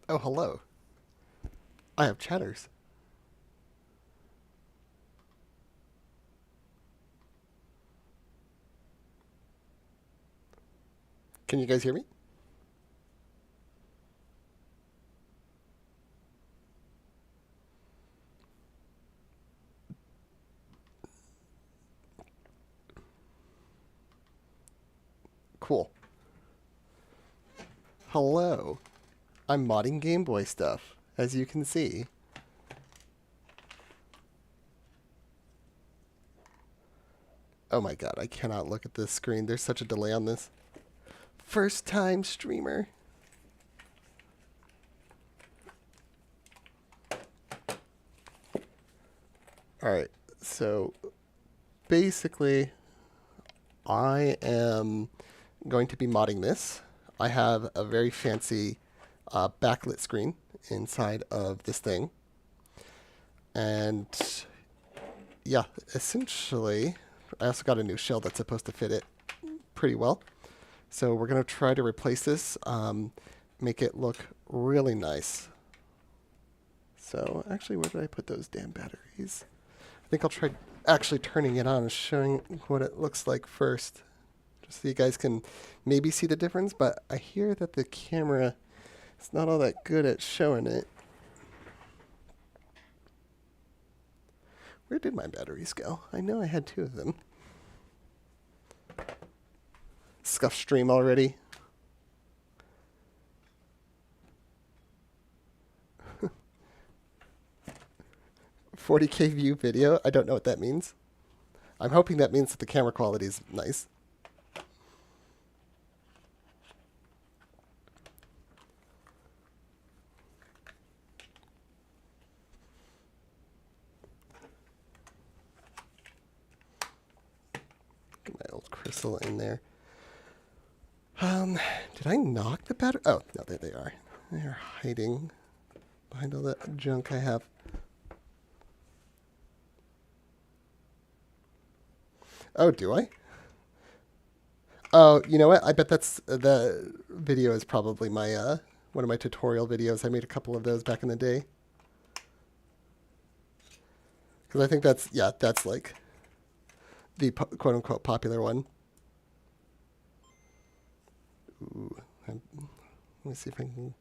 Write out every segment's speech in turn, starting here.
Oh, hello. I have chatters. Can you guys hear me? Cool. Hello. I'm modding Game Boy stuff, as you can see. Oh my god, I cannot look at this screen. There's such a delay on this. First time streamer. Alright, so basically, I am going to be modding this. I have a very fancy backlit screen inside of this thing. And yeah, essentially, I also got a new shell that's supposed to fit it pretty well. So we're going to try to replace this, make it look really nice. So actually, where did I put those damn batteries? I think I'll try actually turning it on and showing what it looks like first. Just so you guys can maybe see the difference, but I hear that the camera is not all that good at showing it. Where did my batteries go? I know I had two of them. Scuff stream already. 40K view video. I don't know what that means. I'm hoping that means that the camera quality is nice. Get my old crystal in there. Did I knock the battery? Oh, no, there they are. They're hiding behind all that junk I have. Oh, do I? Oh, you know what? I bet that's the video is probably my one of my tutorial videos. I made a couple of those back in the day. Because I think that's, yeah, that's like the quote unquote popular one. Ooh, let me see if I can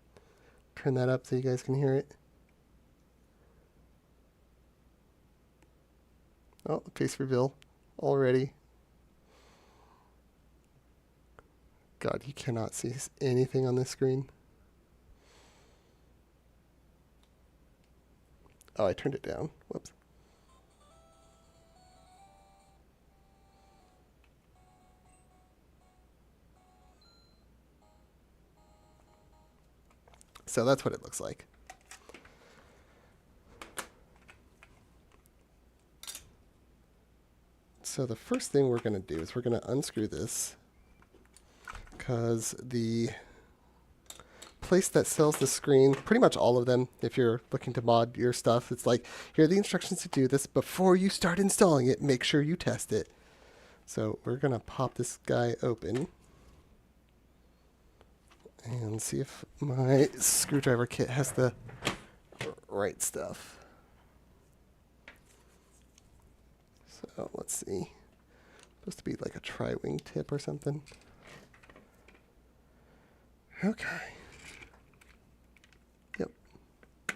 turn that up so you guys can hear it. Oh, face reveal already. God, you cannot see anything on this screen. Oh, I turned it down. Whoops. So that's what it looks like. So the first thing we're going to do is we're going to unscrew this, because the place that sells the screen, pretty much all of them, if you're looking to mod your stuff, it's like, here are the instructions to do this. Before you start installing it, make sure you test it. So we're going to pop this guy open and see if my screwdriver kit has the right stuff. So let's see. Supposed to be like a tri-wing tip or something. Okay. Yep. I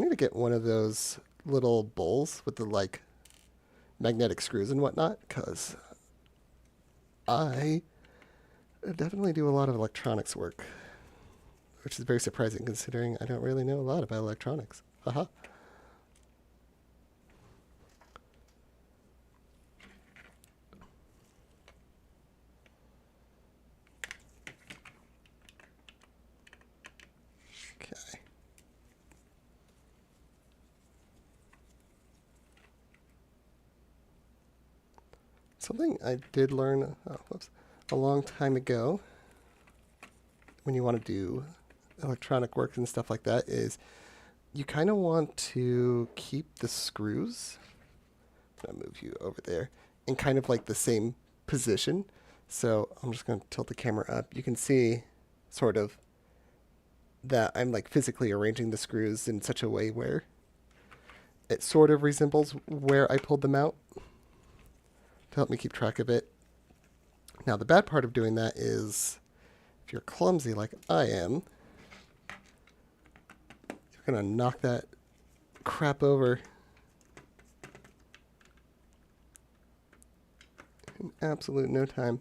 need to get one of those little bowls with the like magnetic screws and whatnot, because I definitely do a lot of electronics work, which is very surprising considering I don't really know a lot about electronics. Haha. Okay. Something I did learn a long time ago when you want to do electronic work and stuff like that is you kind of want to keep the screws. I'm going to move you over there in kind of like the same position So I'm just going to tilt the camera up. You can see sort of that I'm like physically arranging the screws in such a way where it sort of resembles where I pulled them out to help me keep track of it. Now the bad part of doing that is if you're clumsy like I am, you're going to knock that crap over in absolute no time.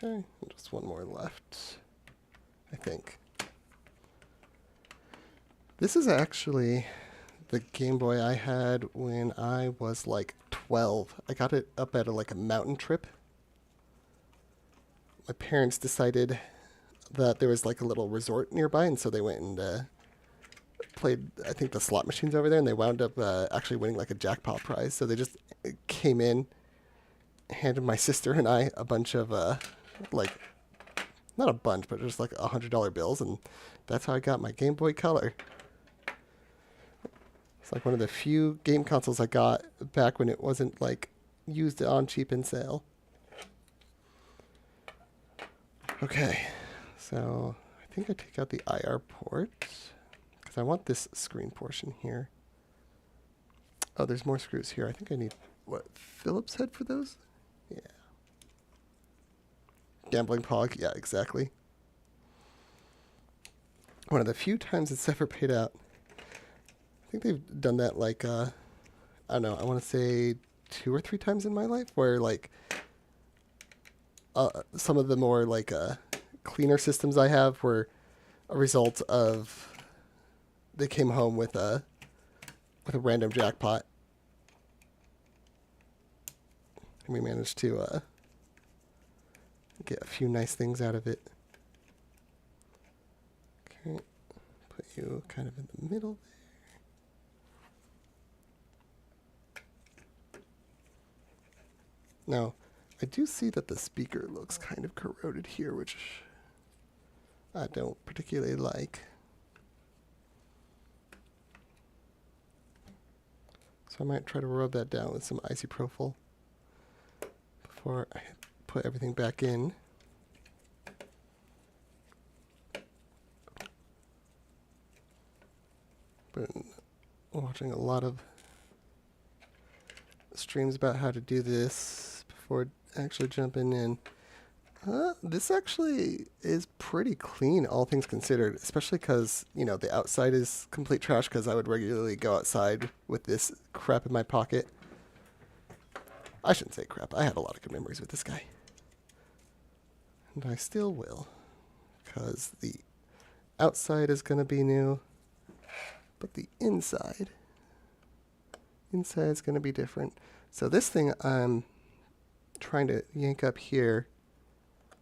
Okay, just one more left, I think. This is actually the Game Boy I had when I was like 12. I got it up at like a mountain trip. My parents decided that there was like a little resort nearby, and so they went and played, I think, the slot machines over there, and they wound up actually winning like a jackpot prize. So they just came in, handed my sister and I a bunch of like, not a bunch, but just like $100 bills, and that's how I got my Game Boy Color. It's like one of the few game consoles I got back when it wasn't like used on cheap in sale. Okay, so I think I take out the IR port because I want this screen portion here. Oh, there's more screws here. I think I need, what, Phillips head for those? Yeah. Gambling pog, yeah, exactly. One of the few times it's ever paid out. I think they've done that like, I don't know, I want to say 2 or 3 times in my life where like some of the more like cleaner systems I have were a result of they came home with a random jackpot, and we managed to get a few nice things out of it. Okay, put you kind of in the middle there. Now, I do see that the speaker looks kind of corroded here, which I don't particularly like. So I might try to rub that down with some isopropyl before I put everything back in. Been watching a lot of streams about how to do this before actually jumping in. This actually is pretty clean, all things considered, especially because, you know, the outside is complete trash because I would regularly go outside with this crap in my pocket. I shouldn't say crap. I had a lot of good memories with this guy. And I still will, because the outside is going to be new, but the inside is going to be different. So this thing I'm trying to yank up here,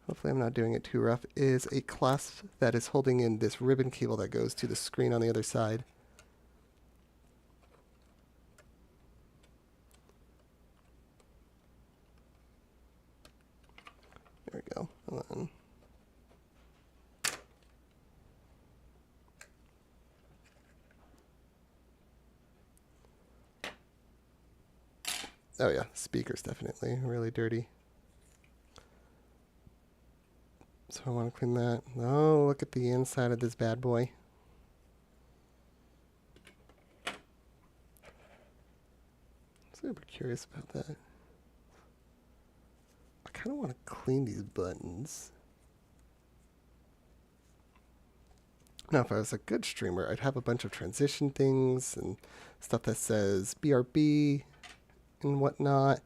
hopefully I'm not doing it too rough, is a clasp that is holding in this ribbon cable that goes to the screen on the other side. There we go. Hold on. Oh yeah, speaker's definitely really dirty. So I want to clean that. Oh, look at the inside of this bad boy. Super curious about that. I kind of want to clean these buttons. Now, if I was a good streamer, I'd have a bunch of transition things and stuff that says BRB and whatnot.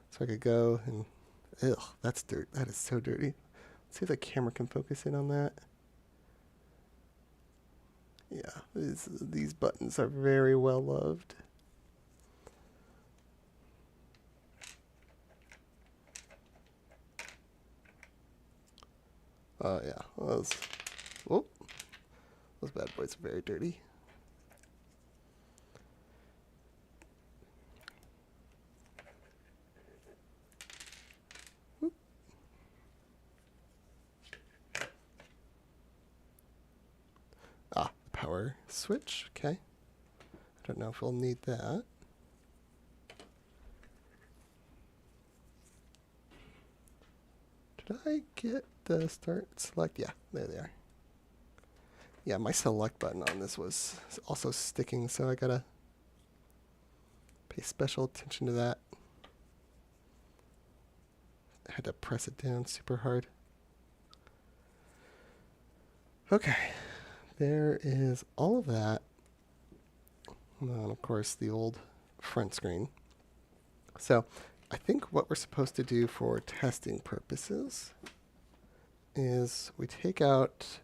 So I could go and, ugh, that's dirt. That is so dirty. Let's see if the camera can focus in on that. Yeah, these buttons are very well loved. Oh yeah, those bad boys are very dirty. Whoop. power switch. Okay. I don't know if we'll need that. Did I get the start select? Yeah, there they are. Yeah, my select button on this was also sticking, so I gotta pay special attention to that. I had to press it down super hard. Okay, there is all of that. And then, of course, the old front screen. So I think what we're supposed to do for testing purposes is we take out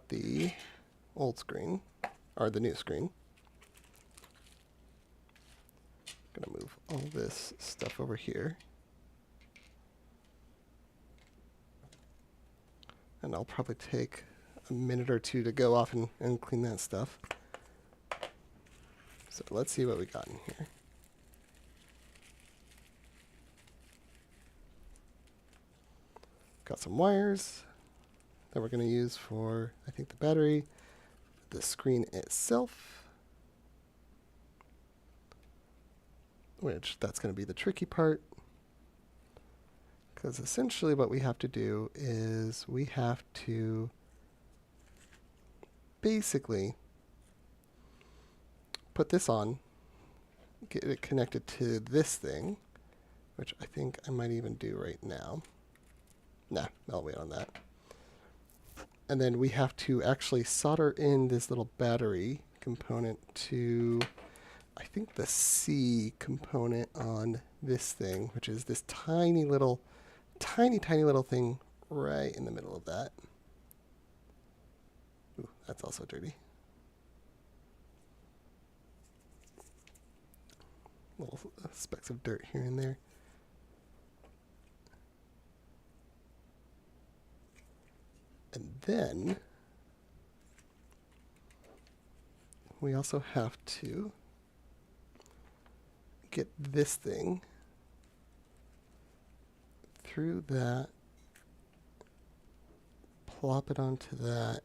the old screen, or the new screen. I'm going to move all this stuff over here. And I'll probably take a minute or two to go off and clean that stuff. So let's see what we got in here. Got some wires that we're going to use for, I think, the battery, the screen itself, which that's going to be the tricky part. Because essentially what we have to do is we have to basically put this on, get it connected to this thing, which I think I might even do right now. Nah, I'll wait on that. And then we have to actually solder in this little battery component to, I think, the C component on this thing, which is this tiny little thing right in the middle of that. Ooh, that's also dirty. Little specks of dirt here and there. And then we also have to get this thing through that, plop it onto that.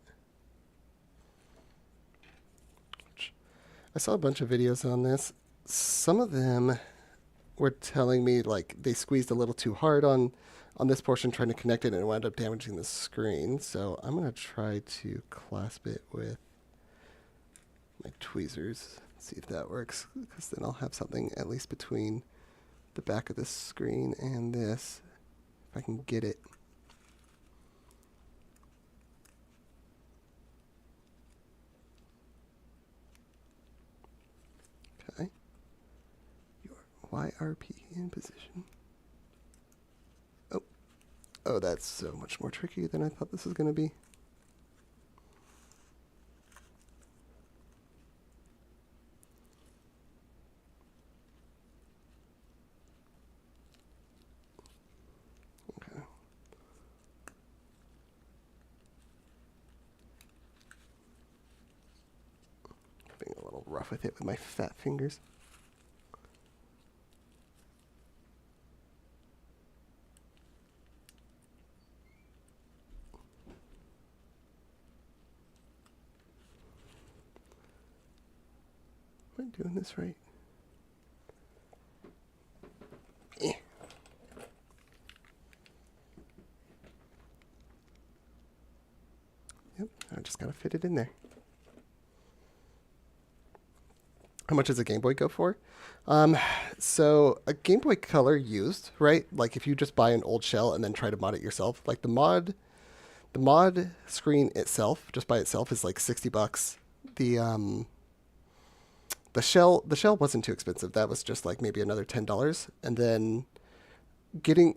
I saw a bunch of videos on this. Some of them were telling me like they squeezed a little too hard on this portion trying to connect it and it wound up damaging the screen. So I'm going to try to clasp it with my tweezers, see if that works, because then I'll have something at least between the back of the screen and this, if I can get it. Okay. Your YRP in position. Oh, that's so much more tricky than I thought this was going to be. Okay. Being a little rough with it with my fat fingers. Am I doing this right? Eh. Yep, I just gotta fit it in there. How much does a Game Boy go for? So a Game Boy Color used, right? Like if you just buy an old shell and then try to mod it yourself, like the mod screen itself, just by itself, is like $60. The shell wasn't too expensive. That was just like maybe another $10. And then getting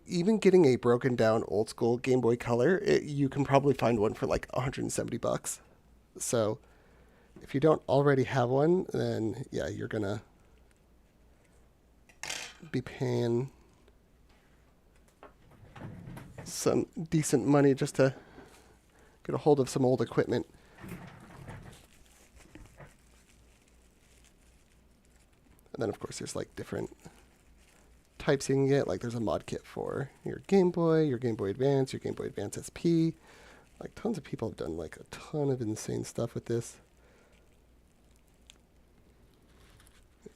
a broken down old school Game Boy Color, you can probably find one for like $170. So if you don't already have one, then yeah, you're gonna be paying some decent money just to get a hold of some old equipment. And then of course there's like different types you can get. Like there's a mod kit for your Game Boy, your Game Boy Advance, your Game Boy Advance SP. Like tons of people have done like a ton of insane stuff with this.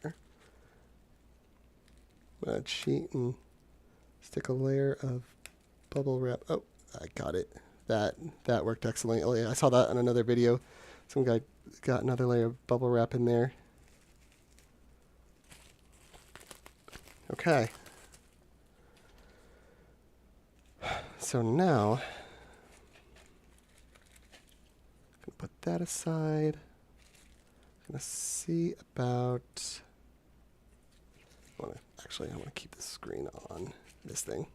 Here. I'm gonna cheat and stick a layer of bubble wrap. Oh, I got it. That worked excellently. I saw that on another video. Some guy got another layer of bubble wrap in there. Okay. So now, I'm gonna put that aside. I'm gonna see about. I want to keep the screen on this thing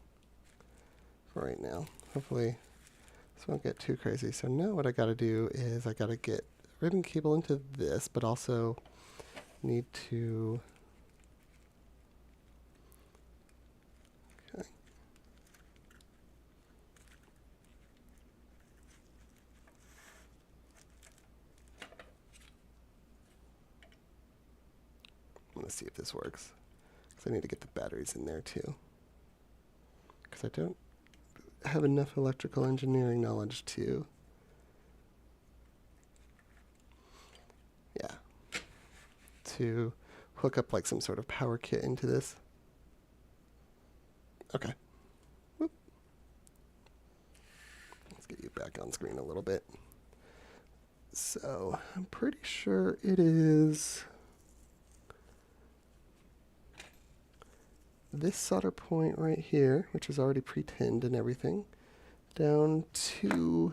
for right now. Hopefully, this won't get too crazy. So now what I got to do is I got to get ribbon cable into this, but also need to. Okay. I'm gonna see if this works. I need to get the batteries in there too, because I don't have enough electrical engineering knowledge to, to hook up like some sort of power kit into this. Okay. Whoop. Let's get you back on screen a little bit. So I'm pretty sure it is this solder point right here, which is already pre-tinned and everything, down to,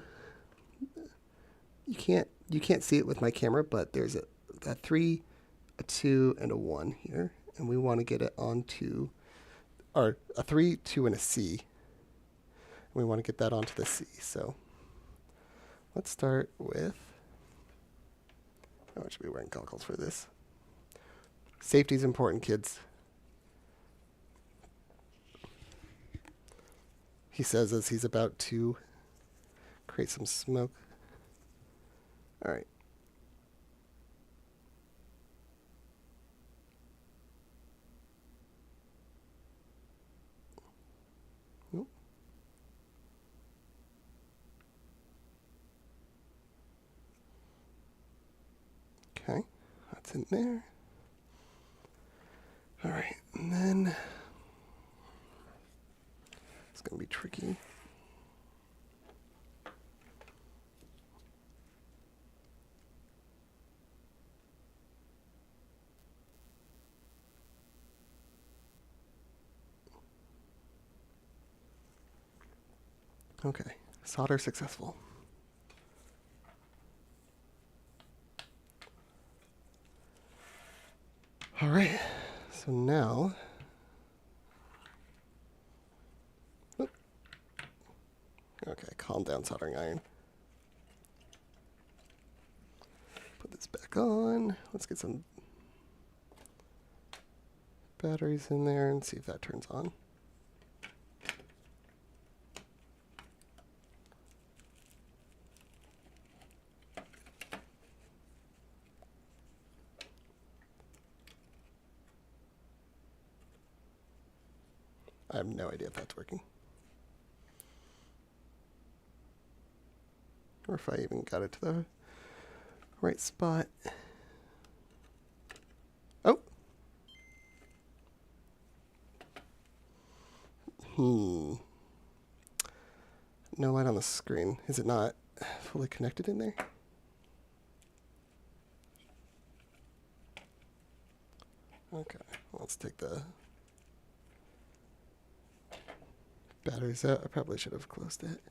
you can't see it with my camera, but there's a 3, a 2, and a 1 here, and we want to get it onto, or a 3, 2, and a C. And we want to get that onto the C. So let's start with, I should be wearing goggles for this. Safety is important, kids. He says as he's about to create some smoke. All right. Nope. Okay, that's in there. All right, and then it's going to be tricky. Okay, solder successful. All right, so now, okay, calm down, soldering iron. Put this back on. Let's get some batteries in there and see if that turns on. I have no idea if that's working. Or if I even got it to the right spot. Oh! No light on the screen. Is it not fully connected in there? Okay, let's take the batteries out. I probably should have closed it.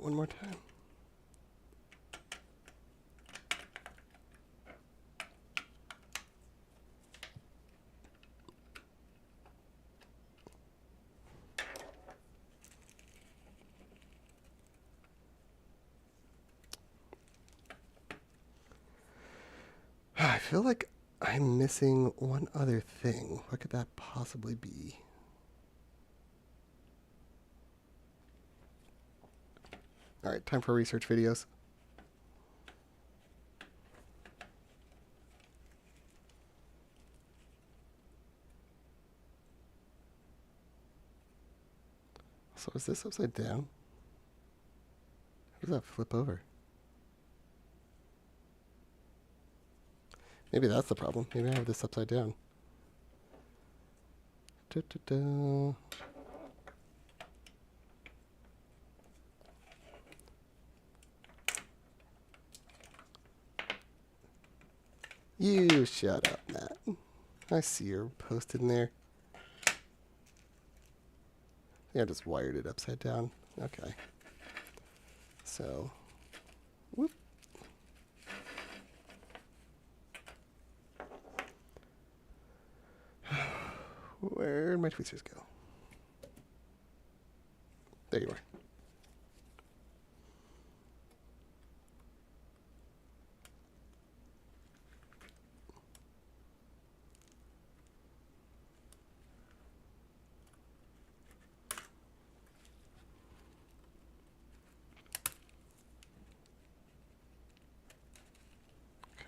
one more time. I feel like I'm missing one other thing. What could that possibly be? All right, time for research videos. So is this upside down? How does that flip over? Maybe that's the problem. Maybe I have this upside down. Da, da, da. You shut up, Matt. I see you're posted in there. I just wired it upside down. Okay. So, whoop. Where'd my tweezers go? There you are.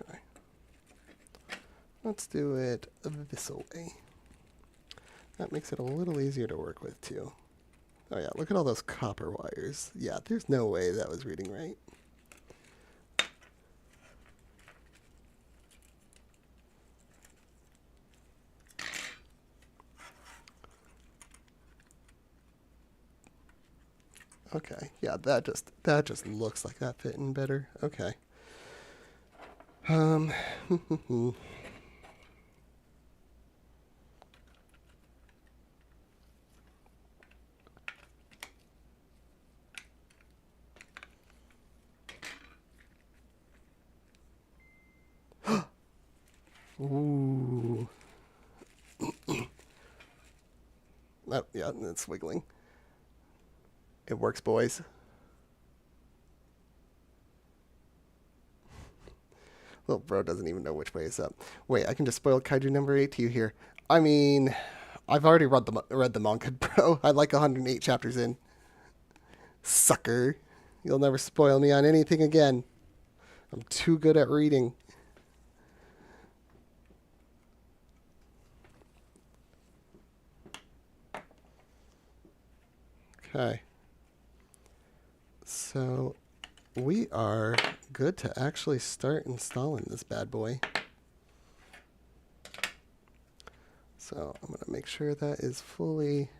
Okay. Let's do it this way. That makes it a little easier to work with, too. Oh, yeah, look at all those copper wires. Yeah, there's no way that was reading right. Okay, yeah, that just looks like that fit in better. Okay. Ooh. Oh, yeah, it's wiggling. It works, boys. Little bro doesn't even know which way is up. Wait, I can just spoil Kaiju number 8 to you here. I mean, I've already read the manga, bro. I'm like 108 chapters in. Sucker. You'll never spoil me on anything again. I'm too good at reading. Okay. So we are good to actually start installing this bad boy. So I'm going to make sure that is fully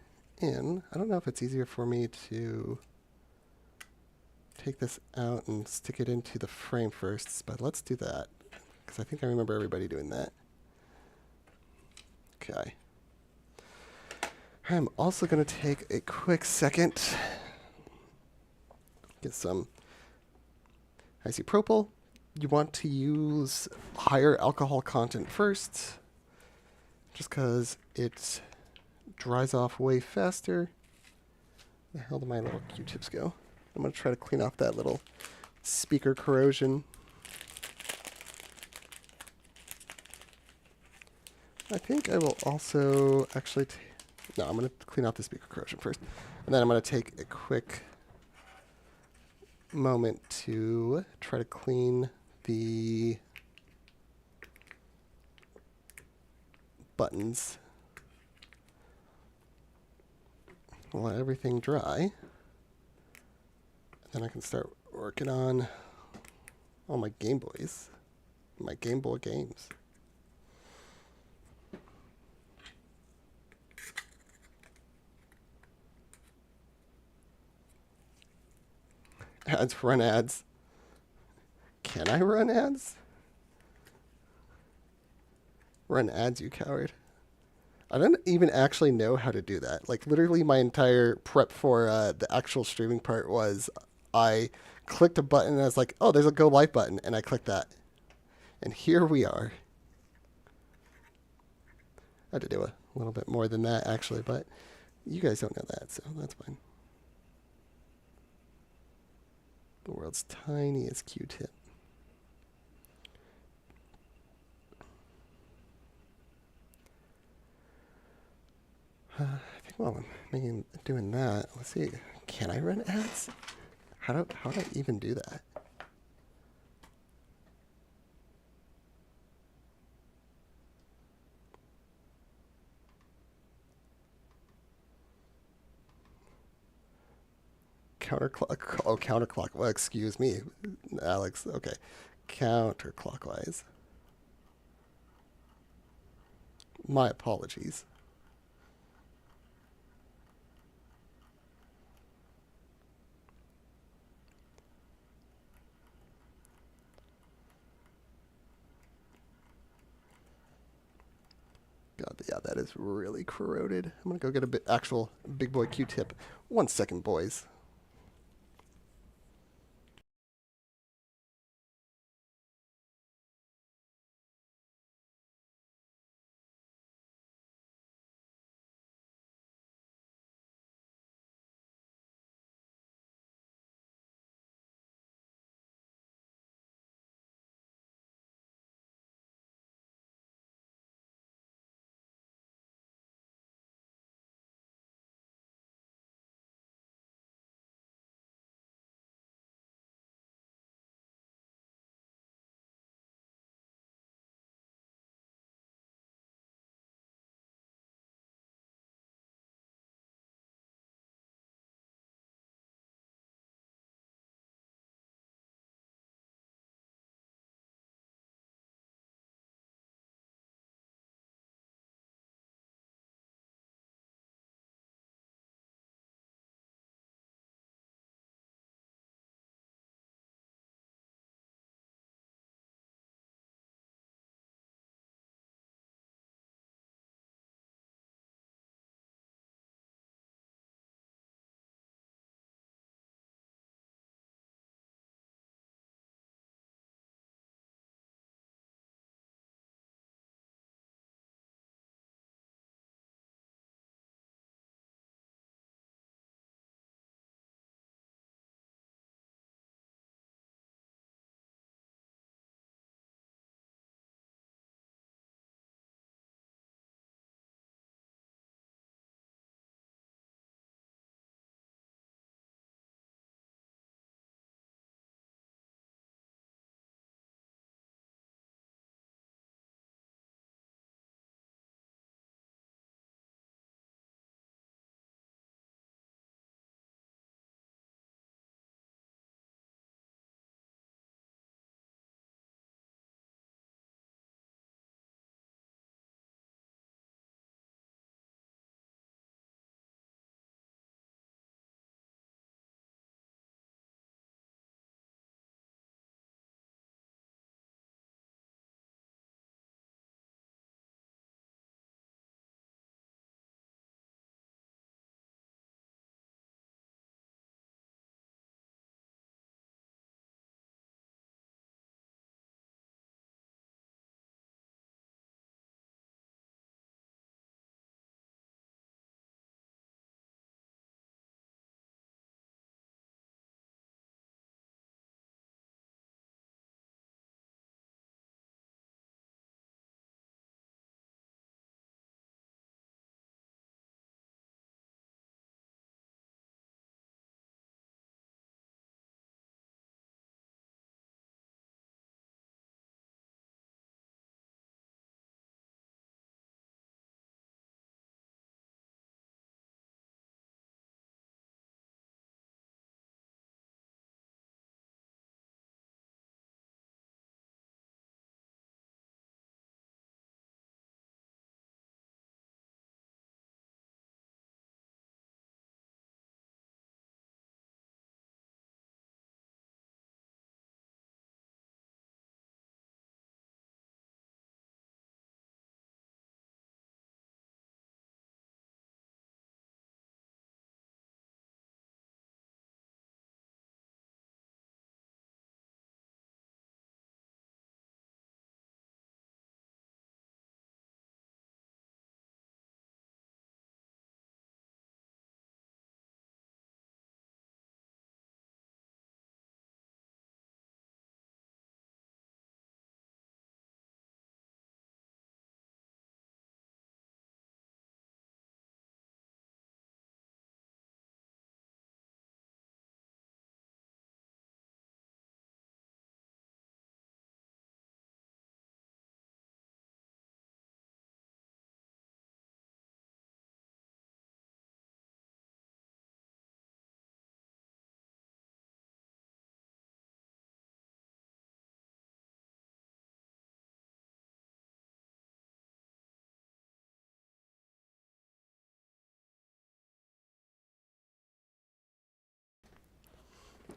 in. I don't know if it's easier for me to take this out and stick it into the frame first, but let's do that because I think I remember everybody doing that. Okay. I'm also going to take a quick second, get some isopropyl. You want to use higher alcohol content first, just because it dries off way faster. Where the hell did my little Q-tips go? I'm going to try to clean off that little speaker corrosion. I think I will also actually... No, I'm going to clean off the speaker corrosion first. And then I'm going to take a quick moment to try to clean the buttons. Let everything dry. And then I can start working on all my Game Boys, my Game Boy games. Ads, run ads. Can I run ads? Run ads, you coward. I don't even actually know how to do that. Like, literally my entire prep for the actual streaming part was I clicked a button and I was like, oh, there's a go live button, and I clicked that, and here we are. I had to do a little bit more than that actually, but you guys don't know that, so that's fine. The world's tiniest Q-tip. I think while I'm doing that, let's see. Can I run ads? How do I even do that? Counterclock. Oh, counterclock. Well, excuse me, Alex. Okay, counterclockwise. My apologies. God, yeah, that is really corroded. I'm gonna go get a actual big boy Q-tip. 1 second, boys.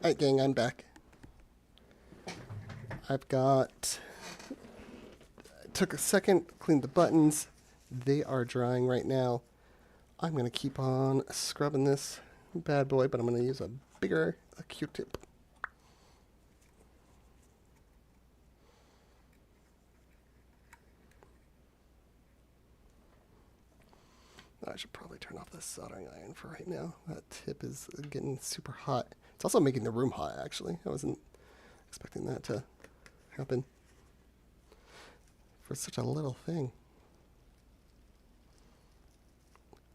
Alright, gang, I'm back. Took a second, cleaned the buttons. They are drying right now. I'm going to keep on scrubbing this bad boy, but I'm going to use a bigger Q-tip. I should probably turn off this soldering iron for right now. That tip is getting super hot. It's also making the room hot, actually. I wasn't expecting that to happen for such a little thing.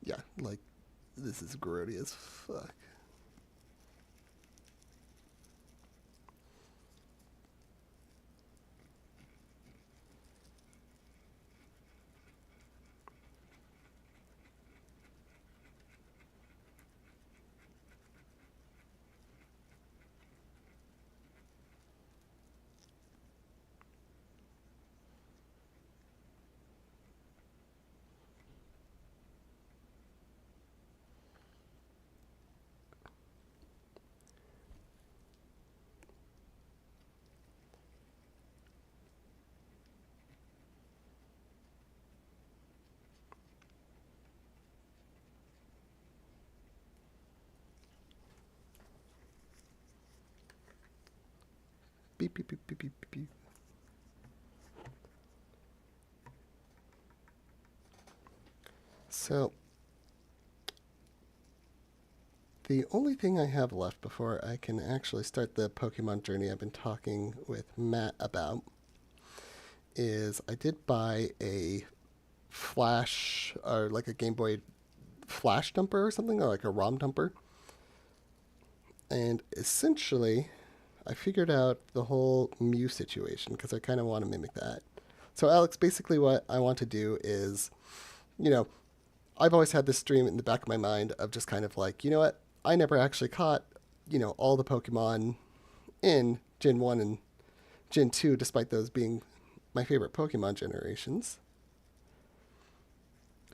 Yeah, like, this is grody as fuck. Beep, beep, beep, beep, beep, beep. So, the only thing I have left before I can actually start the Pokemon journey I've been talking with Matt about is I did buy a flash, or like a Game Boy flash dumper or something, or like a ROM dumper. And essentially, I figured out the whole Mew situation because I kind of want to mimic that. So, Alex, basically, what I want to do is, you know, I've always had this dream in the back of my mind of just kind of like, you know what? I never actually caught, all the Pokemon in Gen 1 and Gen 2, despite those being my favorite Pokemon generations.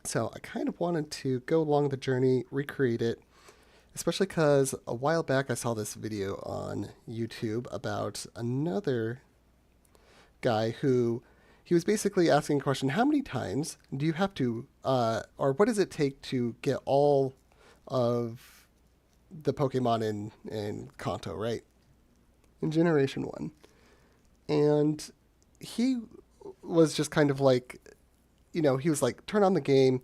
So I kind of wanted to go along the journey, recreate it, especially because a while back I saw this video on YouTube about another guy who he was basically asking a question: how many times do you have to, or what does it take to get all of the Pokemon in Kanto, right? In Generation 1. And he was just kind of like, he was like, turn on the game,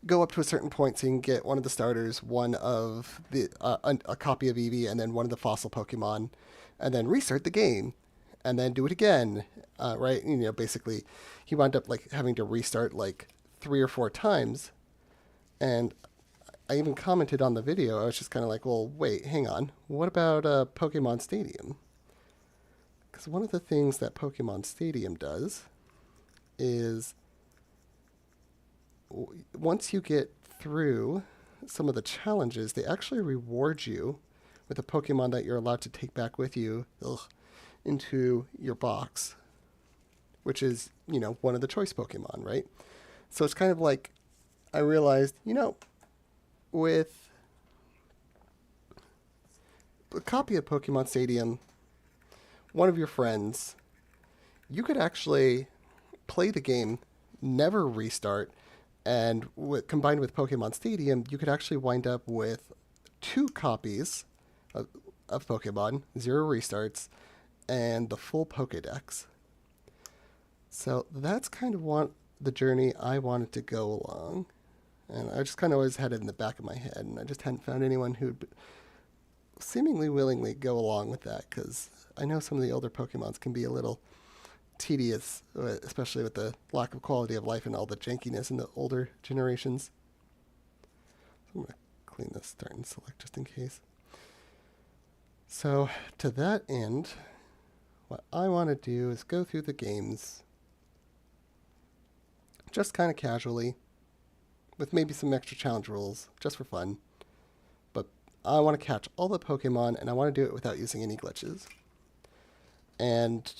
go up to a certain point so you can get one of the starters, one of the a copy of Eevee, and then one of the fossil Pokemon, and then restart the game, and then do it again, right? Basically, he wound up like having to restart like 3 or 4 times, and I even commented on the video. I was just kind of like, well, wait, hang on. What about Pokemon Stadium? Because one of the things that Pokemon Stadium does is once you get through some of the challenges, they actually reward you with a Pokemon that you're allowed to take back with you into your box, which is, one of the choice Pokemon, right? So it's kind of like I realized, with a copy of Pokemon Stadium, one of your friends, you could actually play the game, never restart, and combined with Pokemon Stadium, you could actually wind up with 2 copies of Pokemon, 0 restarts, and the full Pokedex. So that's kind of the journey I wanted to go along. And I just kind of always had it in the back of my head, and I just hadn't found anyone who'd seemingly willingly go along with that, because I know some of the older Pokemons can be a little tedious, especially with the lack of quality of life and all the jankiness in the older generations. So I'm going to clean this, start and select just in case. So to that end, what I want to do is go through the games just kind of casually, with maybe some extra challenge rules, just for fun. But I want to catch all the Pokemon, and I want to do it without using any glitches. And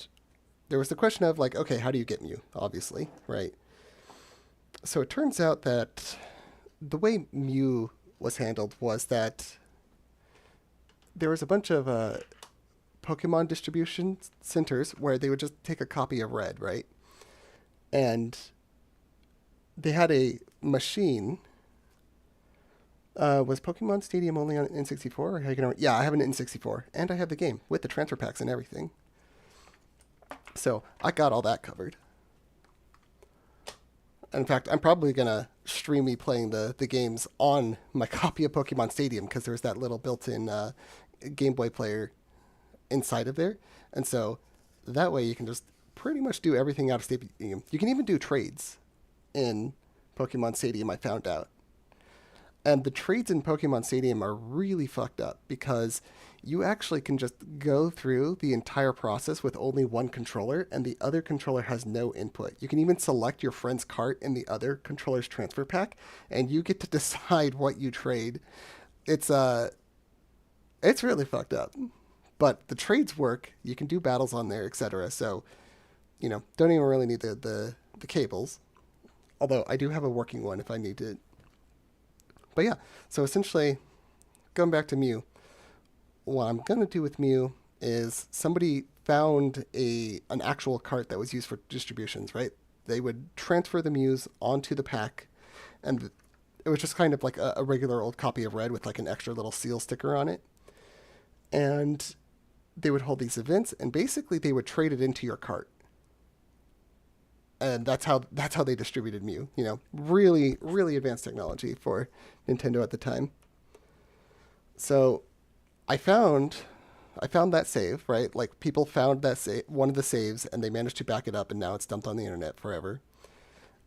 there was the question of, like, okay, how do you get Mew? Obviously, right? So it turns out that the way Mew was handled was that there was a bunch of Pokemon distribution centers where they would just take a copy of Red, right? And they had a machine. Was Pokemon Stadium only on N64? Or yeah, I have an N64, and I have the game with the transfer packs and everything. So I got all that covered. In fact, I'm probably gonna stream me playing the games on my copy of Pokemon Stadium because there's that little built-in Game Boy player inside of there, and so that way you can just pretty much do everything out of Stadium. You can even do trades in Pokemon Stadium. I found out. And the trades in Pokemon Stadium are really fucked up because you actually can just go through the entire process with only one controller, and the other controller has no input. You can even select your friend's cart in the other controller's transfer pack, and you get to decide what you trade. It's really fucked up. But the trades work. You can do battles on there, etc. So, don't even really need the cables. Although I do have a working one if I need to. But yeah, so essentially, going back to Mew, what I'm going to do with Mew is somebody found an actual cart that was used for distributions, right? They would transfer the Mews onto the pack, and it was just kind of like a regular old copy of Red with like an extra little seal sticker on it. And they would hold these events, and basically they would trade it into your cart. And that's how they distributed Mew. Really, really advanced technology for Nintendo at the time. So I found that save, right? Like people found that one of the saves, and they managed to back it up, and now it's dumped on the internet forever.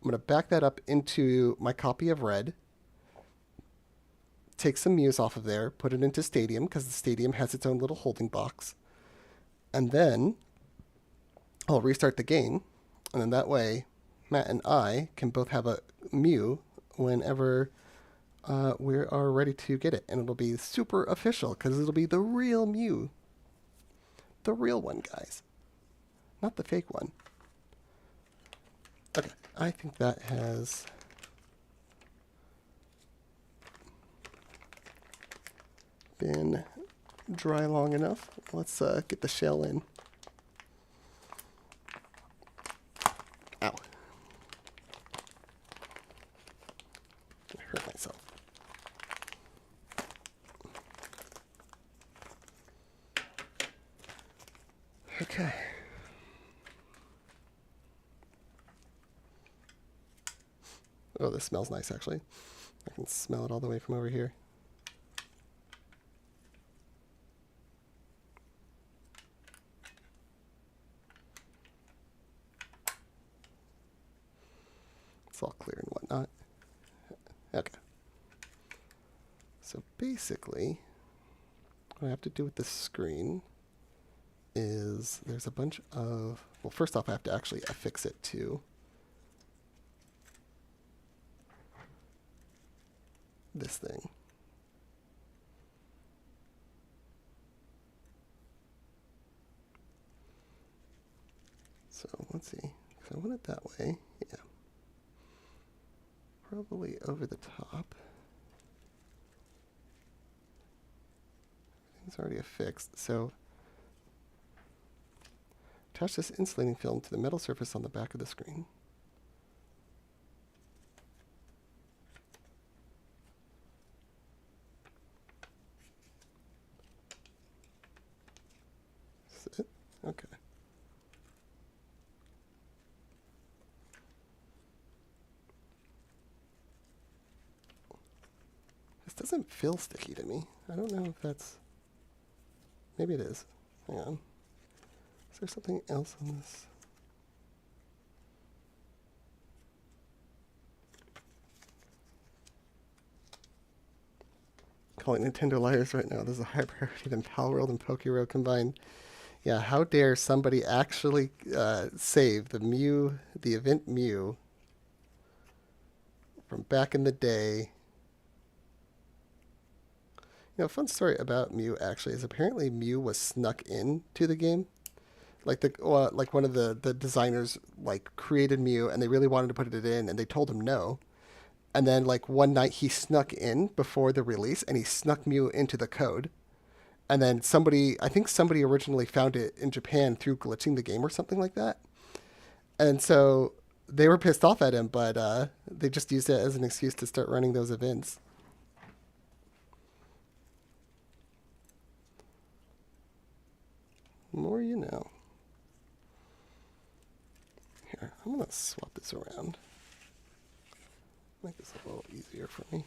I'm gonna back that up into my copy of Red. Take some Mews off of there, put it into Stadium because the Stadium has its own little holding box, and then I'll restart the game. And then that way, Matt and I can both have a Mew whenever we are ready to get it. And it'll be super official because it'll be the real Mew. The real one, guys. Not the fake one. Okay, I think that has been dry long enough. Let's get the shell in. Ow. I hurt myself. Okay. Oh, this smells nice, actually. I can smell it all the way from over here. It's all clear and whatnot. Okay. So basically, what I have to do with this screen is there's a bunch of... Well, first off, I have to actually affix it to this thing. So let's see. If I want it that way, yeah. Probably over the top. Everything's already affixed. So attach this insulating film to the metal surface on the back of the screen. That's it? Okay. This doesn't feel sticky to me. I don't know if that's... Maybe it is. Hang on. Is there something else on this? Calling Nintendo liars right now. There's a higher priority than Palworld and Pokéroad combined. Yeah, how dare somebody actually save the Mew, the event Mew from back in the day. A fun story about Mew actually is apparently Mew was snuck into the game. Like one of the designers created Mew, and they really wanted to put it in, and they told him no. And then one night he snuck in before the release, and he snuck Mew into the code. And then I think somebody originally found it in Japan through glitching the game or something like that. And so they were pissed off at him, but they just used it as an excuse to start running those events. More you know. Here, I'm going to swap this around. Make this a little easier for me.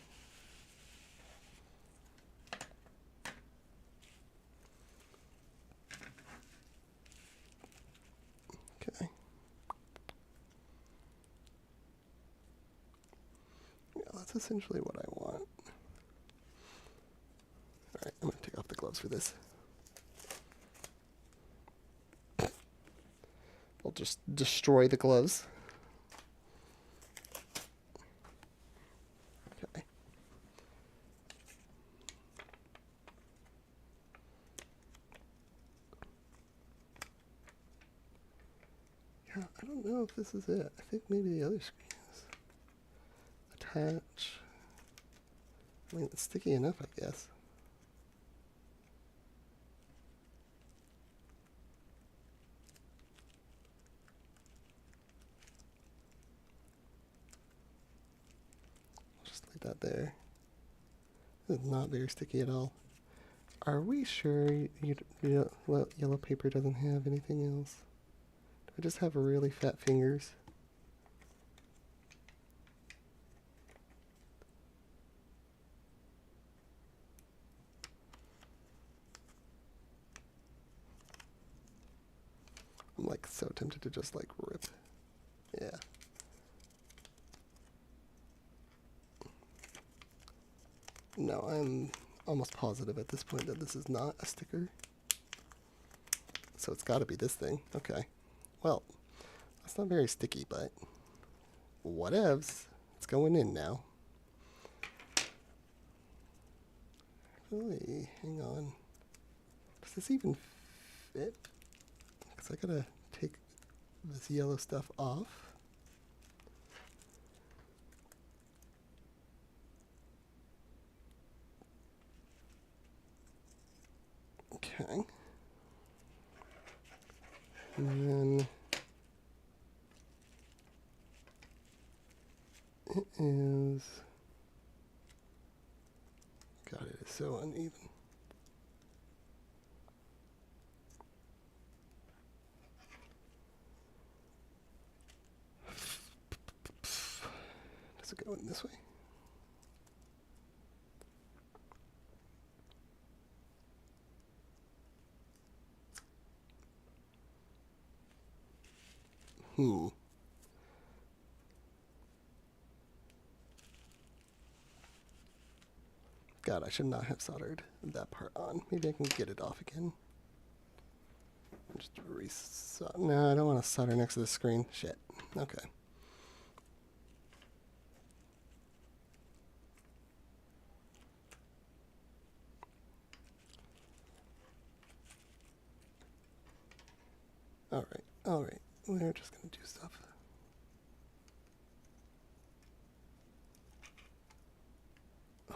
Okay. Yeah, that's essentially what I want. Alright, I'm going to take off the gloves for this. I'll just destroy the gloves. Okay. Yeah, I don't know if this is it. I think maybe the other screen is. Attach. I mean, it's sticky enough, I guess. I'll just leave that there. This is not very sticky at all. Are we sure yellow paper doesn't have anything else? Do I just have really fat fingers? I'm like so tempted to just like rip. Yeah. No, I'm almost positive at this point that this is not a sticker. So it's got to be this thing. Okay. Well, that's not very sticky, but whatevs. It's going in now. Really? Hang on. Does this even fit? Because I gotta take this yellow stuff off. Okay. And then it is. God, it is so uneven. Does it go in this way? God, I should not have soldered that part on. Maybe I can get it off again. Just resolder. No, I don't want to solder next to the screen. Shit. Okay. Alright, alright. We're just gonna do stuff.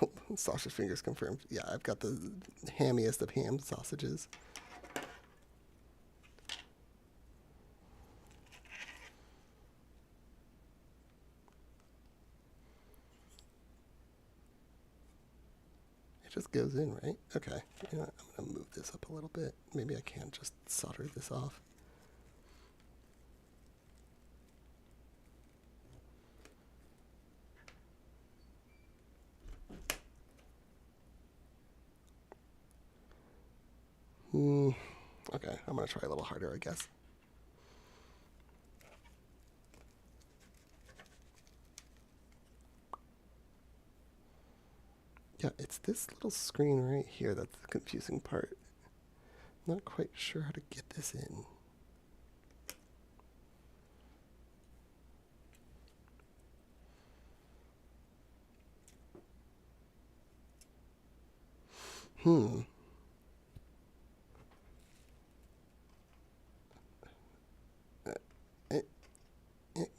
Oh, sausage fingers confirmed. Yeah, I've got the hammiest of ham sausages. It just goes in, right? Okay. You know what? I'm gonna move this up a little bit. Maybe I can just solder this off. Okay, I'm gonna try a little harder, I guess. Yeah, it's this little screen right here that's the confusing part. I'm not quite sure how to get this in.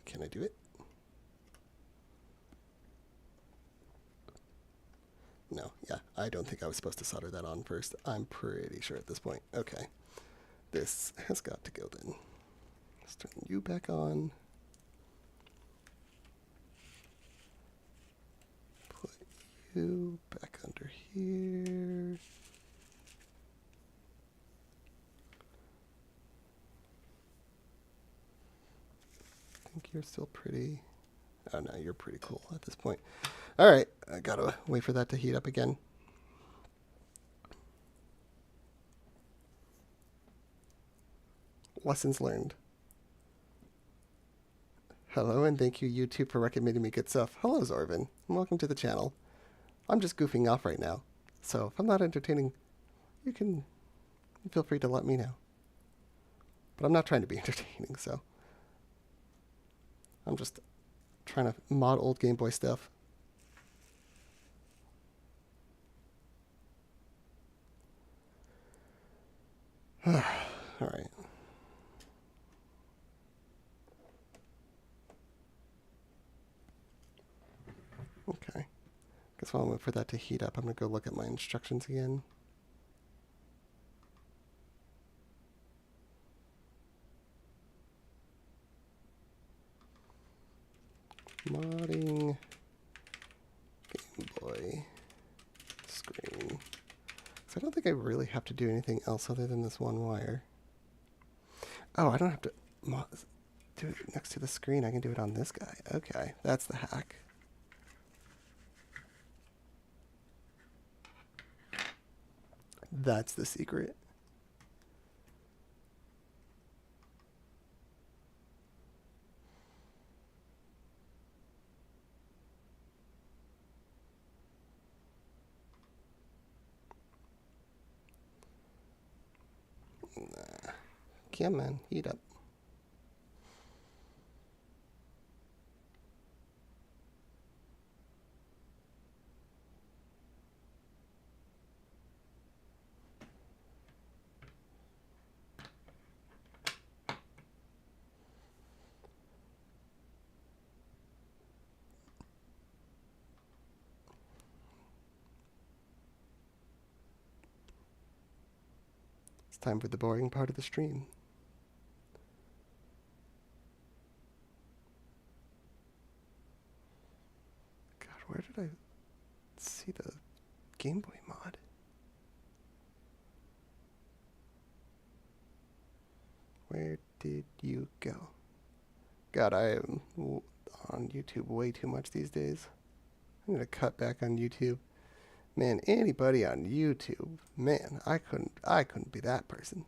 Can I do it? No, yeah, I don't think I was supposed to solder that on first. I'm pretty sure at this point. Okay. This has got to go then. Let's turn you back on. Put you back under here. I think you're still pretty. Oh no, you're pretty cool at this point. All right, I gotta wait for that to heat up again. Lessons learned. Hello, and thank you, YouTube, for recommending me good stuff. Hello, Zorvin, and welcome to the channel. I'm just goofing off right now, so if I'm not entertaining, you can feel free to let me know. But I'm not trying to be entertaining, so I'm just trying to mod old Game Boy stuff. All right. Okay. Guess while I'm waiting for that to heat up, I'm going to go look at my instructions again. Modding Game Boy screen. So I don't think I really have to do anything else other than this one wire. Oh, I don't have to do it next to the screen. I can do it on this guy. Okay, that's the hack. That's the secret. Nah. Come on, heat up. It's time for the boring part of the stream. God, where did I see the Game Boy mod? Where did you go? God, I am on YouTube way too much these days. I'm gonna cut back on YouTube. Man, anybody on YouTube, man, I couldn't be that person.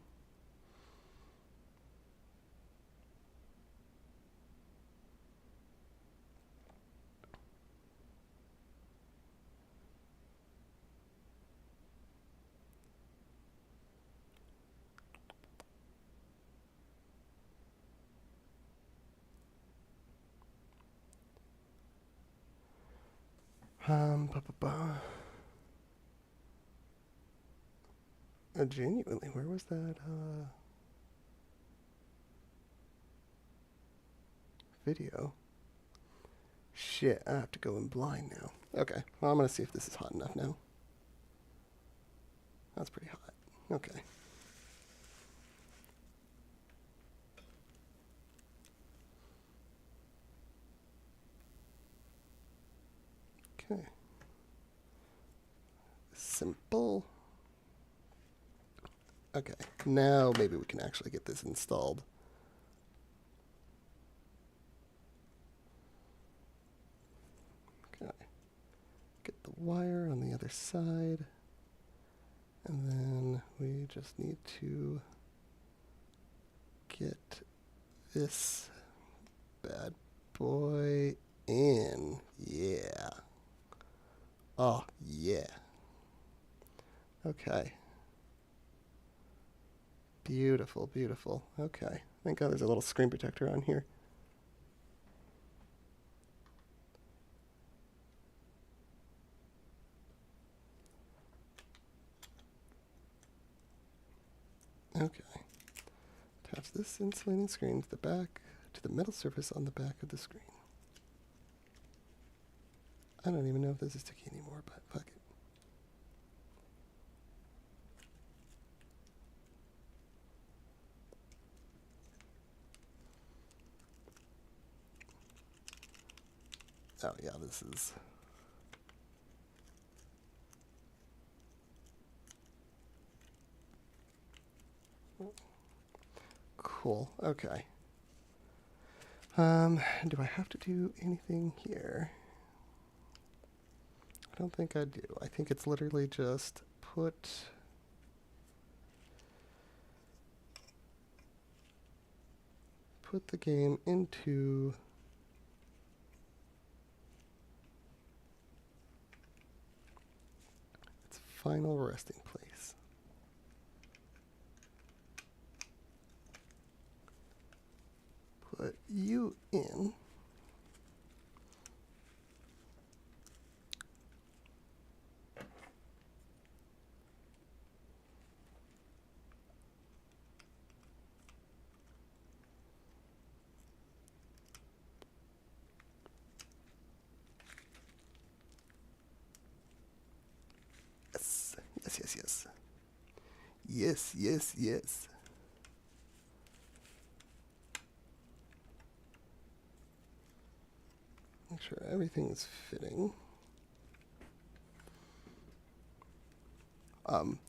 Genuinely, where was that video? Shit, I have to go in blind now. Okay, well, I'm gonna see if this is hot enough now. That's pretty hot. Okay. Okay. Simple. Okay, now maybe we can actually get this installed. Okay. Get the wire on the other side. And then we just need to get this bad boy in. Yeah. Oh, yeah. Okay. Beautiful, beautiful. Okay. Thank God there's a little screen protector on here. Okay. Attach this insulating screen to the back, to the metal surface on the back of the screen. I don't even know if this is sticky anymore, but fuck it. Oh yeah, this is... Cool, okay. Do I have to do anything here? I don't think I do. I think it's literally just put the game into its final resting place. Put you in. Yes, yes, yes, yes. Yes, yes, yes. Make sure everything's fitting.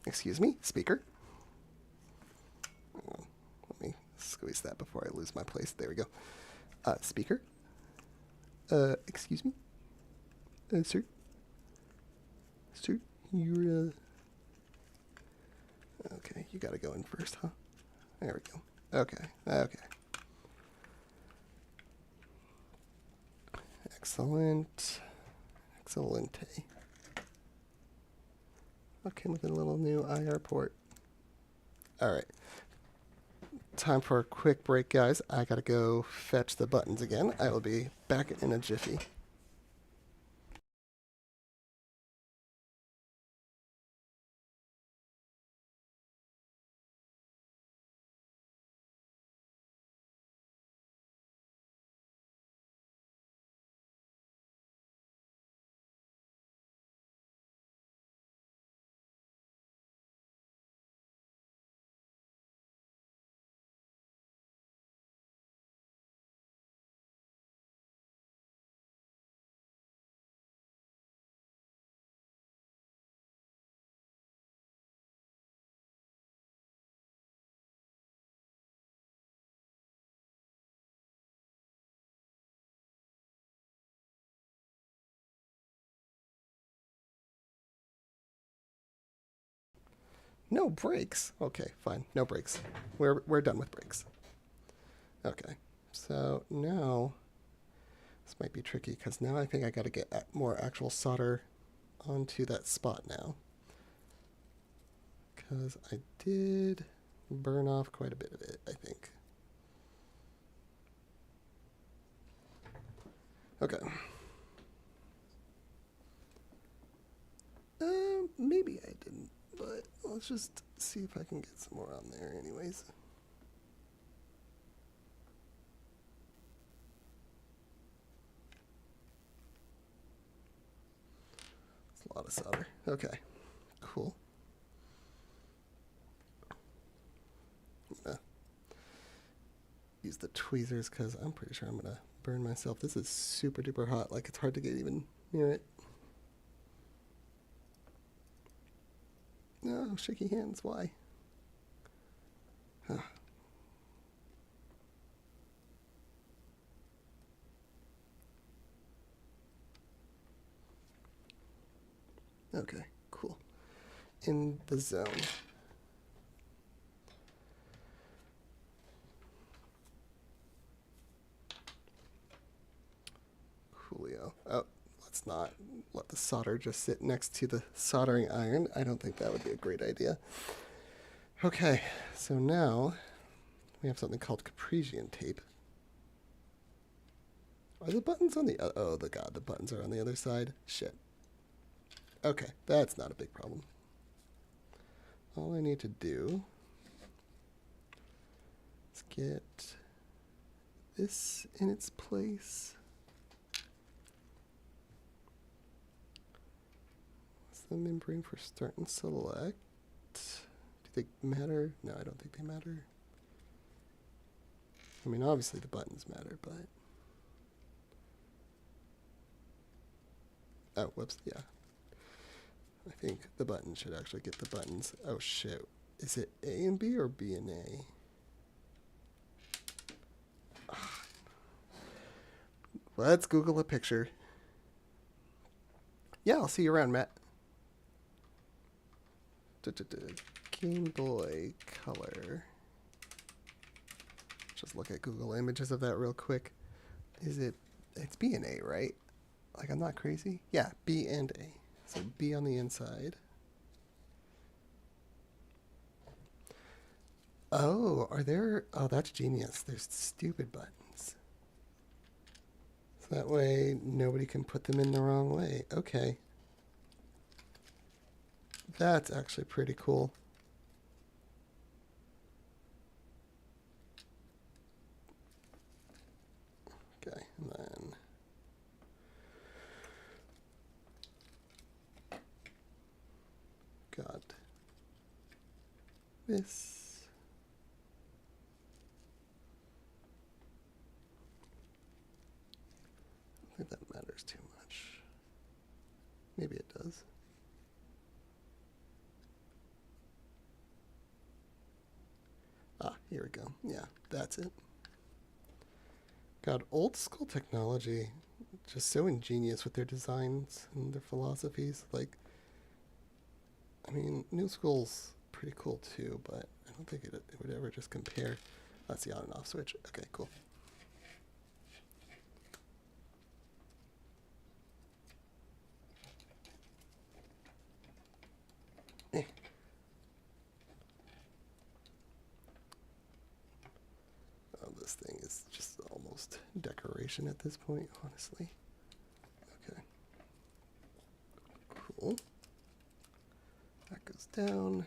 Excuse me, speaker. Let me squeeze that before I lose my place. There we go. Speaker. Excuse me. Sir. Sir, you're, okay, you gotta go in first, huh? There we go. Okay, okay. Excellent. Excellente. Okay, with a little new IR port. Alright. Time for a quick break, guys. I gotta go fetch the buttons again. I will be back in a jiffy. No breaks. Okay, fine. No breaks. We're done with breaks. Okay. So now this might be tricky because now I think I got to get more actual solder onto that spot now. Because I did burn off quite a bit of it, I think. Okay. Maybe I didn't, but let's just see if I can get some more on there anyways. It's a lot of solder. Okay, cool. I'm gonna use the tweezers because I'm pretty sure I'm gonna burn myself. This is super duper hot, like it's hard to get even near it. No, shaky hands, why? Huh. Okay, cool. In the zone. Coolio. Oh, let's not let the solder just sit next to the soldering iron. I don't think that would be a great idea. Okay, so now we have something called Capresian tape. Are the buttons on the... oh, the god, the buttons are on the other side. Shit. Okay, that's not a big problem. All I need to do is get this in its place. What's the membrane for start and select? Do they matter? No, I don't think they matter. I mean, obviously the buttons matter, but... Oh, whoops. Yeah. I think the button should actually get the buttons. Oh, shoot. Is it A and B or B and A? Let's Google a picture. Yeah, I'll see you around, Matt. Game Boy Color. Just look at Google images of that real quick. It's B and A, right? Like, I'm not crazy? Yeah, B and A. So B on the inside. Oh, oh, that's genius. There's stupid buttons. So that way nobody can put them in the wrong way. Okay. That's actually pretty cool. Okay, and then got this. I don't think that matters too much. Maybe it does. Ah, here we go. Yeah, that's it. God, old school technology, just so ingenious with their designs and their philosophies. Like, I mean, new school's pretty cool too, but I don't think it would ever just compare. That's the on and off switch. Okay, cool. Eh. Oh, this thing is just almost decoration at this point, honestly. Okay. Cool. That goes down.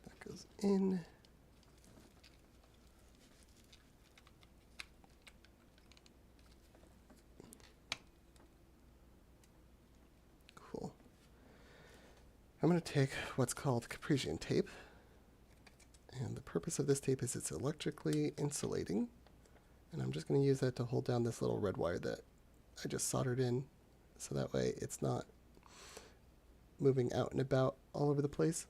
That goes in. Cool. I'm going to take what's called Caprician tape. And the purpose of this tape is it's electrically insulating. And I'm just going to use that to hold down this little red wire that I just soldered in. So that way it's not moving out and about all over the place.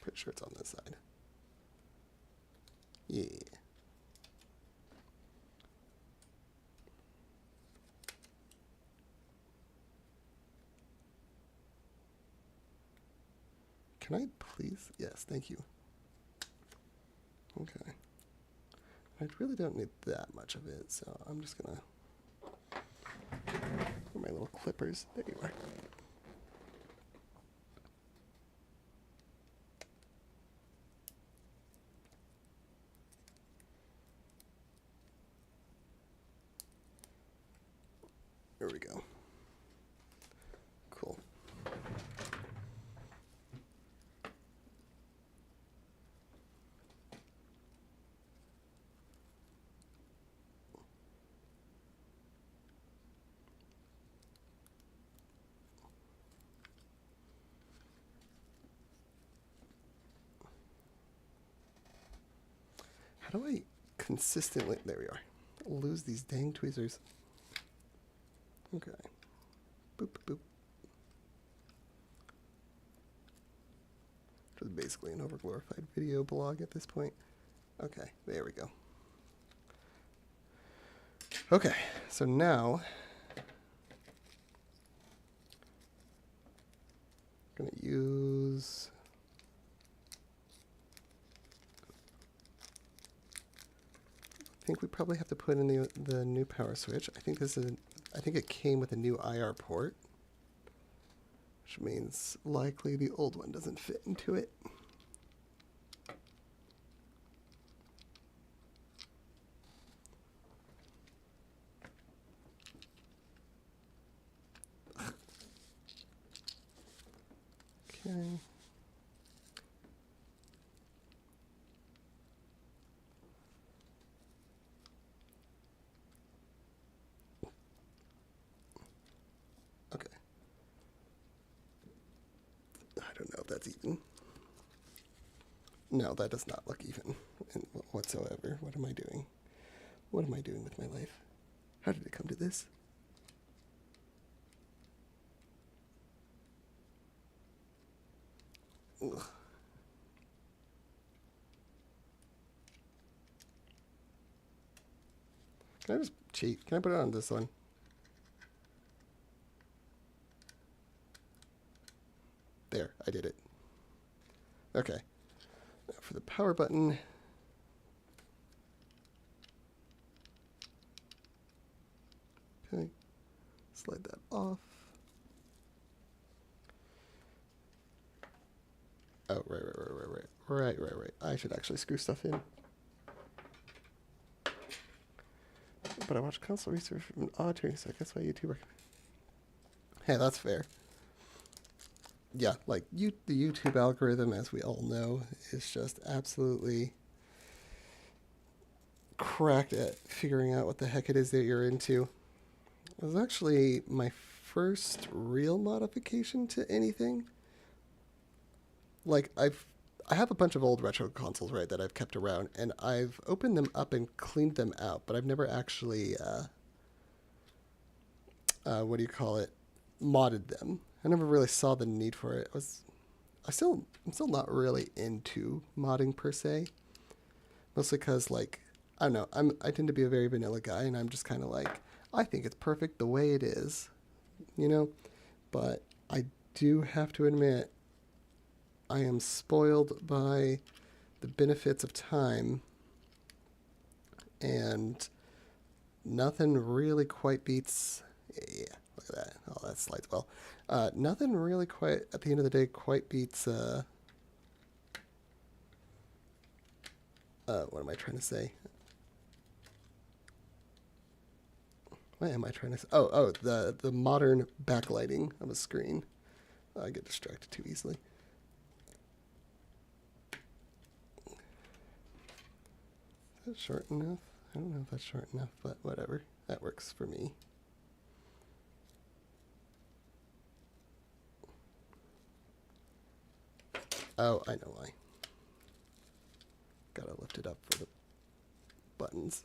Pretty sure it's on this side. Yeah. Can I please? Yes, thank you. Okay. I really don't need that much of it, so I'm just gonna put my little clippers. There you are. There we go. Cool. How do I consistently, there we are, lose these dang tweezers? Okay. Boop, boop. Which is basically an overglorified video blog at this point. Okay, there we go. Okay, so now I'm going to use I think we probably have to put in the new power switch. I think it came with a new IR port, which means likely the old one doesn't fit into it. Okay. don't know if that's even. No, that does not look even whatsoever. What am I doing? What am I doing with my life? How did it come to this? Ugh. Can I just cheat? Can I put it on this one? There, I did it. Okay. Now for the power button. Okay. Slide that off. Oh, right. I should actually screw stuff in. But I watch console research from an odd tuning, so I guess why YouTuber. Hey, that's fair. Yeah, like the YouTube algorithm, as we all know, is just absolutely cracked at figuring out what the heck it is that you're into. It was actually my first real modification to anything. Like I have a bunch of old retro consoles, right, that I've kept around, and I've opened them up and cleaned them out, but I've never actually what do you call it, modded them. I never really saw the need for it. I'm still not really into modding per se, mostly because, like, I don't know, I tend to be a very vanilla guy, and I'm just kind of like, I think it's perfect the way it is, you know. But I do have to admit, I am spoiled by the benefits of time, and nothing really quite beats. Yeah, look at that. Oh, that slides well. Nothing really quite, at the end of the day, quite beats. What am I trying to say? What am I trying to say? Oh, the modern backlighting of a screen. I get distracted too easily. Is that short enough? I don't know if that's short enough, but whatever. That works for me. Oh, I know why. Gotta lift it up for the buttons.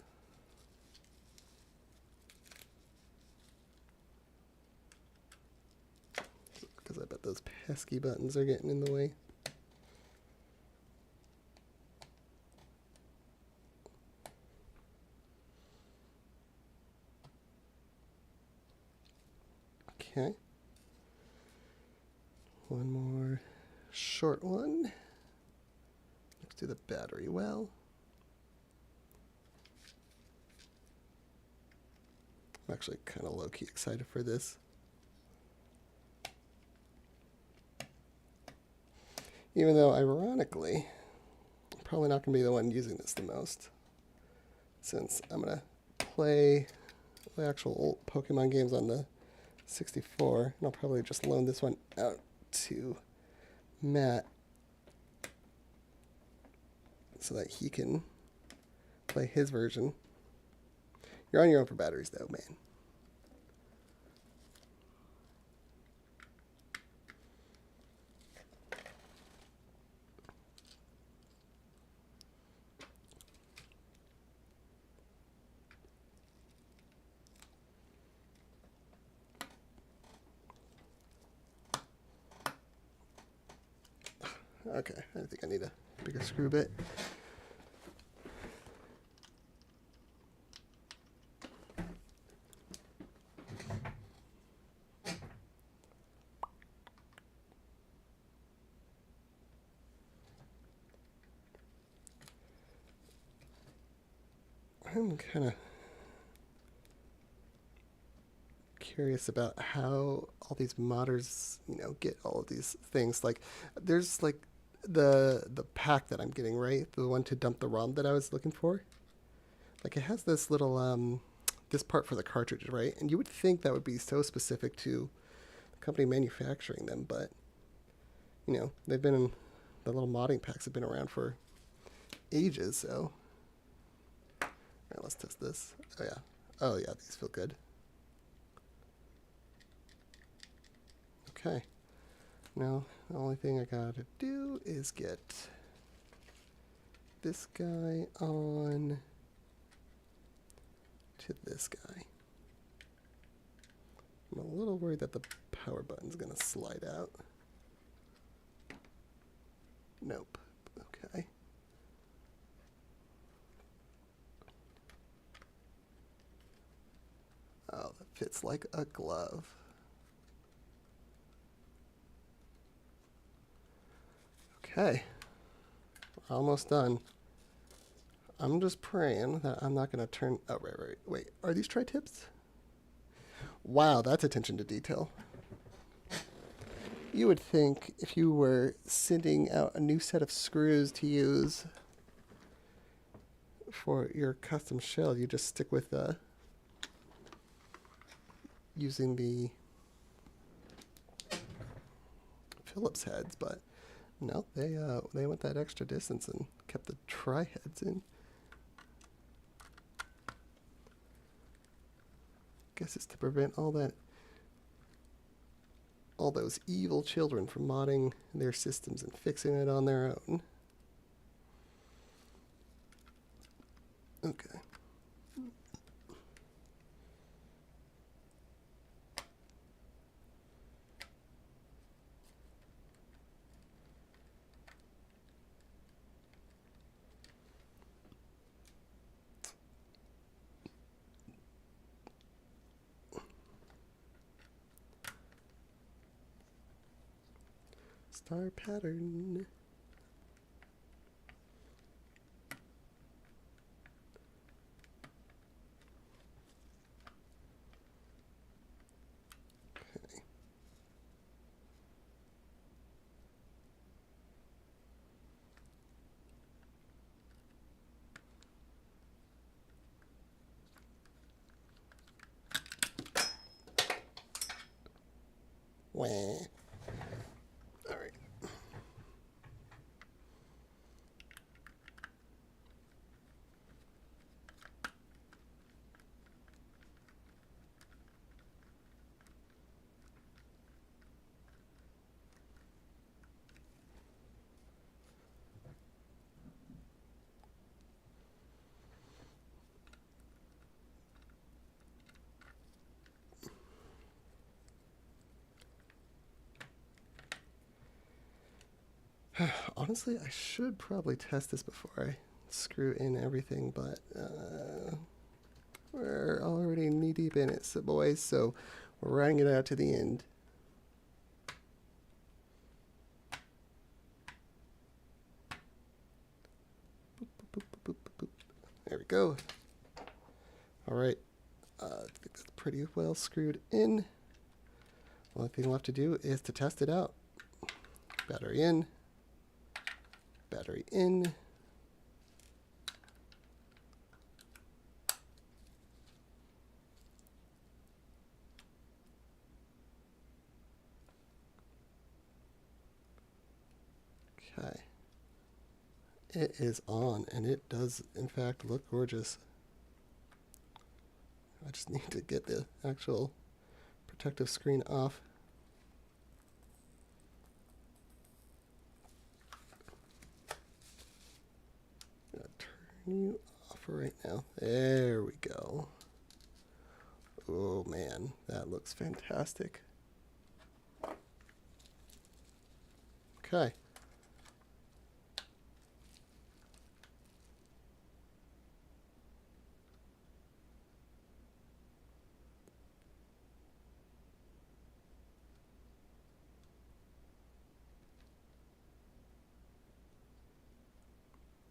Because I bet those pesky buttons are getting in the way. Okay. One more short one. Next to the battery well. I'm actually kind of low-key excited for this. Even though, ironically, I'm probably not going to be the one using this the most, since I'm going to play the actual old Pokemon games on the 64, and I'll probably just loan this one out to Matt so that he can play his version. You're on your own for batteries, though, man. Okay, I think I need a bigger screw bit. I'm kind of curious about how all these modders, get all of these things. Like, there's like the pack that I'm getting, right? The one to dump the ROM that I was looking for. Like, it has this little this part for the cartridge, right? And you would think that would be so specific to the company manufacturing them, but they've been in, the little modding packs have been around for ages. So, all right, let's test this. Oh yeah, these feel good. Okay. Now, the only thing I gotta do is get this guy on to this guy. I'm a little worried that the power button's gonna slide out. Nope. Okay. Oh, that fits like a glove. Okay. Almost done. I'm just praying that I'm not going to turn... Oh, right. Wait, are these tri-tips? Wow, that's attention to detail. You would think if you were sending out a new set of screws to use for your custom shell, you just stick with using the Phillips heads, but no, they went that extra distance and kept the tri-heads in. Guess it's to prevent all those evil children from modding their systems and fixing it on their own. Okay. Star pattern. Okay. Wah. All right. Honestly, I should probably test this before I screw in everything, but we're already knee deep in it, so boys, so we're riding it out to the end. Boop, boop, boop, boop, boop, boop. There we go. All right, I think that's pretty well screwed in. Only thing left to do is to test it out. Battery in. Battery in. Okay. It is on, and it does, in fact, look gorgeous. I just need to get the actual protective screen off. I'm gonna turn you off for right now. There we go. Oh man, that looks fantastic. Okay.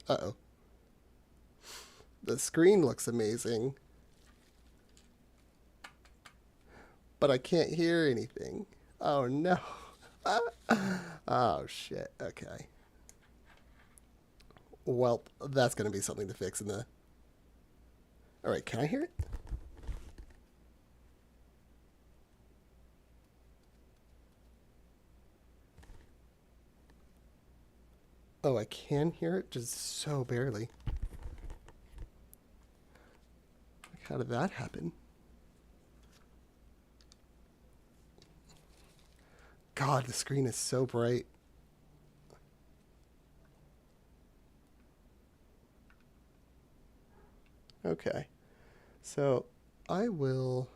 Uh-oh. The screen looks amazing, but I can't hear anything. Oh no. Oh shit. Okay. Well, that's going to be something to fix in the... All right, can I hear it? Oh, I can hear it, just so barely. Like, how did that happen? God, the screen is so bright. Okay. So I will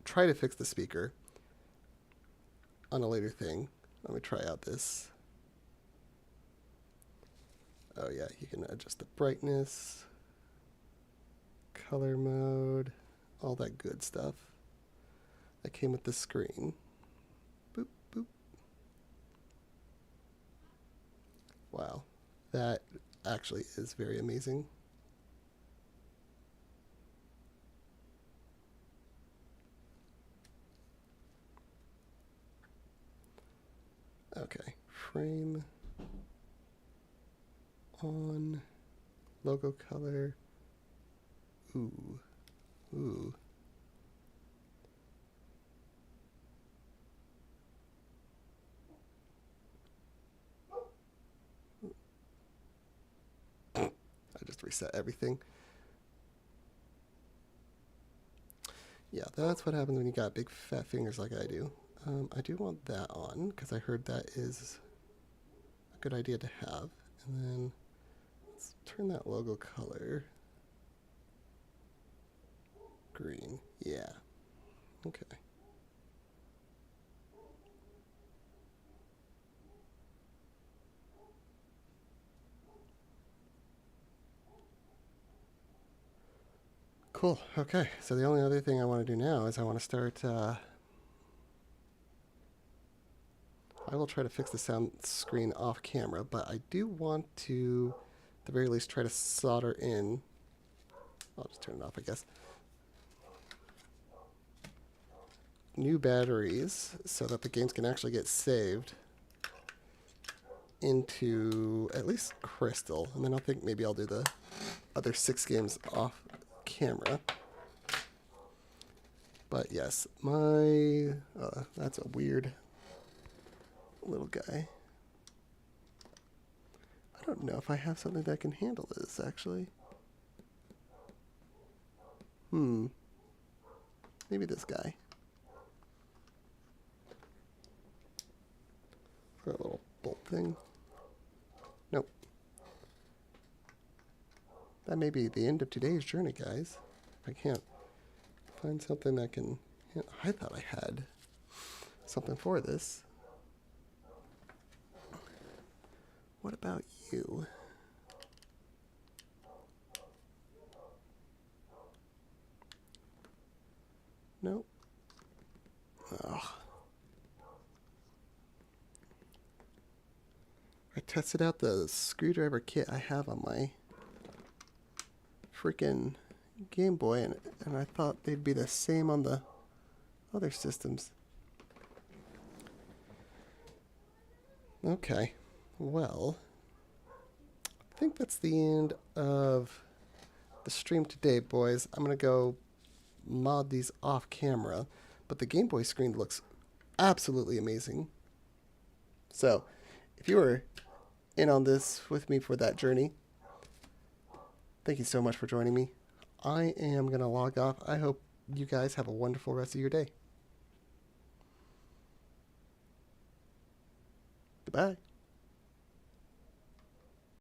try to fix the speaker on a later thing. Let me try out this. Oh yeah, you can adjust the brightness, color mode, all that good stuff that came with the screen. Boop, boop. Wow, that actually is very amazing. Okay, frame on, logo color. Ooh, ooh. I just reset everything. Yeah, that's what happens when you got big fat fingers like I do. I do want that on because I heard that is a good idea to have. And then let's turn that logo color green. Yeah. Okay. Cool. Okay. So the only other thing I want to do now is I want to start. I will try to fix the sound screen off camera, but I do want to, at the very least, try to solder in. I'll just turn it off, I guess. New batteries so that the games can actually get saved into at least Crystal, and then I think maybe I'll do the other 6 games off camera. But yes, that's a weird little guy. I don't know if I have something that can handle this, actually. Maybe this guy. For a little bolt thing. Nope. That may be the end of today's journey, guys. If I can't find something that can... I thought I had something for this. What about you? Nope. Ugh. I tested out the screwdriver kit I have on my freaking Game Boy, and I thought they'd be the same on the other systems. Okay, well, I think that's the end of the stream today, boys. I'm going to go mod these off camera, but the Game Boy screen looks absolutely amazing. So, if you were in on this with me for that journey, thank you so much for joining me. I am going to log off. I hope you guys have a wonderful rest of your day. Goodbye.